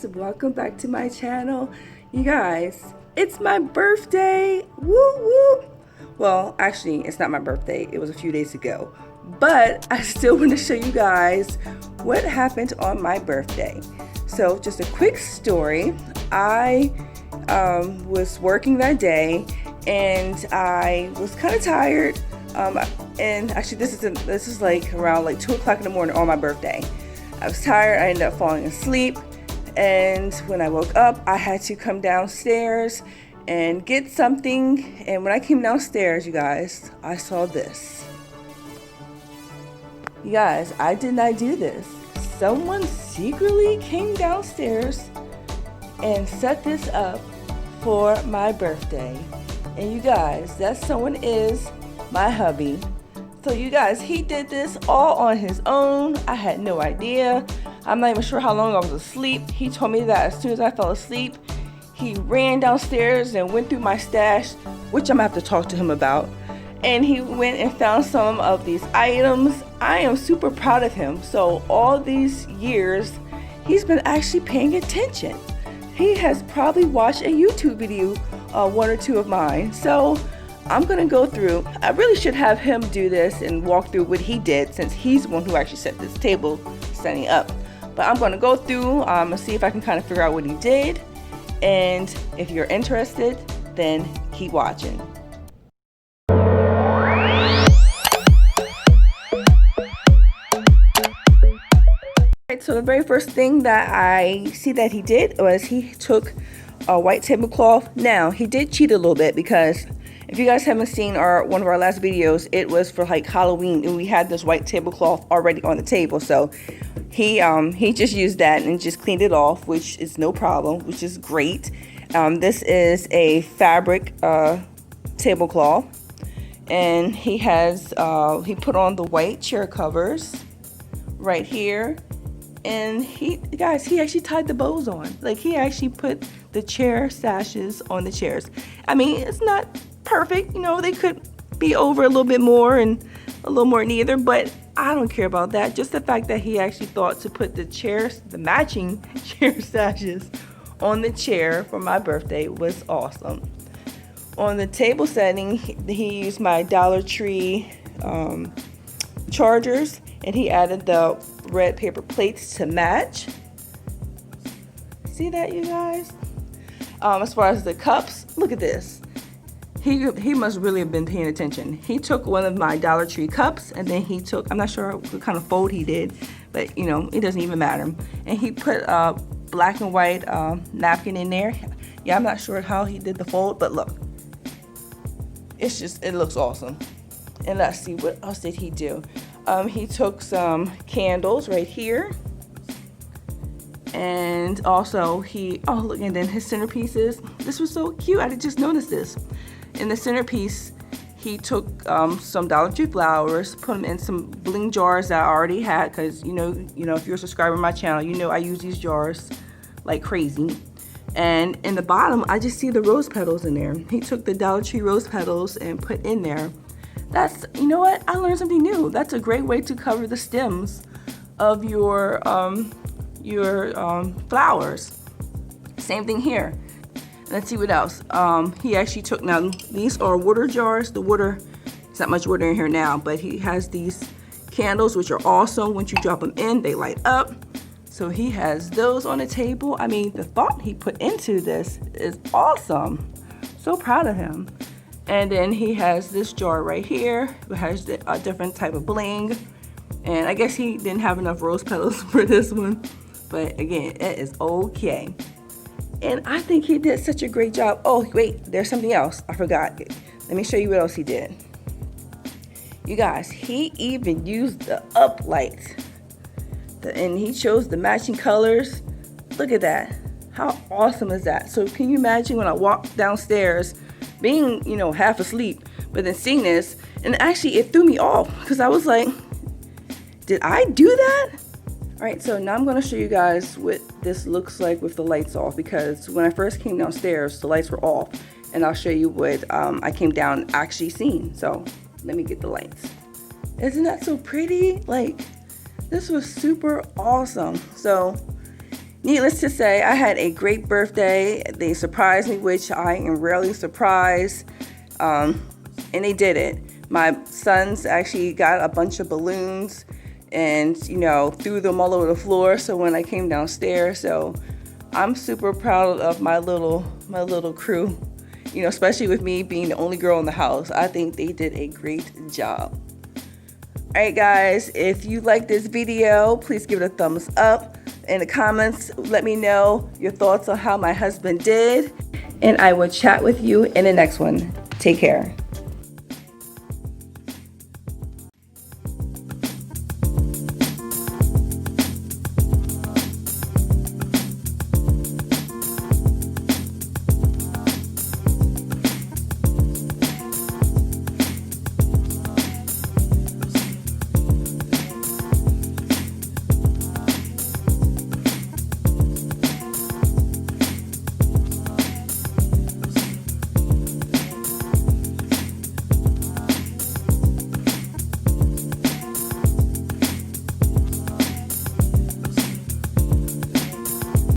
welcome back to my channel. You guys, it's my birthday. Woo woo. Well, actually, it's not my birthday. It was a few days ago. But I still want to show you guys what happened on my birthday. So just a quick story. I was working that day and I was kind of tired. And actually this is like around like 2 o'clock in the morning on my birthday. I was tired. I ended up falling asleep. And when I woke up, I had to come downstairs and get something. And when I came downstairs, you guys, I saw this. You guys, I did not do this. Someone secretly came downstairs and set this up for my birthday. And you guys, that someone is my hubby. So you guys, he did this all on his own. I had no idea. I'm not even sure how long I was asleep. He told me that as soon as I fell asleep, he ran downstairs and went through my stash, which I'm gonna have to talk to him about. And he went and found some of these items. I am super proud of him. So all these years, he's been actually paying attention. He has probably watched a YouTube video, one or two of mine. So I'm gonna go through. I really should have him do this and walk through what he did, since he's the one who actually set this table setting up. But I'm gonna go through and see if I can kind of figure out what he did. And if you're interested, then keep watching. Alright, so the very first thing that I see that he did was he took a white tablecloth. Now, he did cheat a little bit, because if you guys haven't seen one of our last videos, it was for like Halloween, and we had this white tablecloth already on the table. So he just used that and just cleaned it off, which is no problem, which is great. This is a fabric tablecloth, and he put on the white chair covers right here. And he actually tied the bows on. Like, he actually put the chair sashes on the chairs. I mean, it's not perfect, you know, they could be over a little bit more and a little more neither, but I don't care about that. Just the fact that he actually thought to put the matching chair sashes on the chair for my birthday was awesome. On the table setting, he used my Dollar Tree chargers, and he added the red paper plates to match. See that, you guys? As far as the cups, look at this. He must really have been paying attention. He took one of my Dollar Tree cups, and then he took, I'm not sure what kind of fold he did, but you know, it doesn't even matter. And he put a black and white napkin in there. Yeah, I'm not sure how he did the fold, but look, it looks awesome. And let's see, what else did he do? He took some candles right here. And also oh look, and then his centerpieces. This was so cute, I just noticed this. In the centerpiece, he took some Dollar Tree flowers, put them in some bling jars that I already had, because you know, if you're a subscriber to my channel, you know I use these jars like crazy. And in the bottom, I just see the rose petals in there. He took the Dollar Tree rose petals and put in there. That's, you know what? I learned something new. That's a great way to cover the stems of your flowers. Same thing here. Let's see what else. He actually took, now these are water jars. The water, there's not much water in here now, but he has these candles, which are awesome. Once you drop them in, they light up. So he has those on the table. I mean, the thought he put into this is awesome. So proud of him. And then he has this jar right here. It has a different type of bling. And I guess he didn't have enough rose petals for this one. But again, it is okay. And I think he did such a great job. Oh, wait, there's something else. I forgot. Let me show you what else he did. You guys, he even used the uplights. And he chose the matching colors. Look at that. How awesome is that? So can you imagine when I walked downstairs, being, you know, half asleep, but then seeing this, and actually it threw me off, because I was like, did I do that? All right, so now I'm going to show you guys what this looks like with the lights off, because when I first came downstairs, the lights were off, and I'll show you what I came down actually seeing. So let me get the lights. Isn't that so pretty? Like, this was super awesome. So needless to say, I had a great birthday. They surprised me, which I am rarely surprised, and they did it. My sons actually got a bunch of balloons and, you know, threw them all over the floor. So when I came downstairs, so I'm super proud of my little crew, you know, especially with me being the only girl in the house. I think they did a great job. All right, guys, if you like this video, please give it a thumbs up. In the comments, let me know your thoughts on how my husband did, and I will chat with you in the next one. Take care.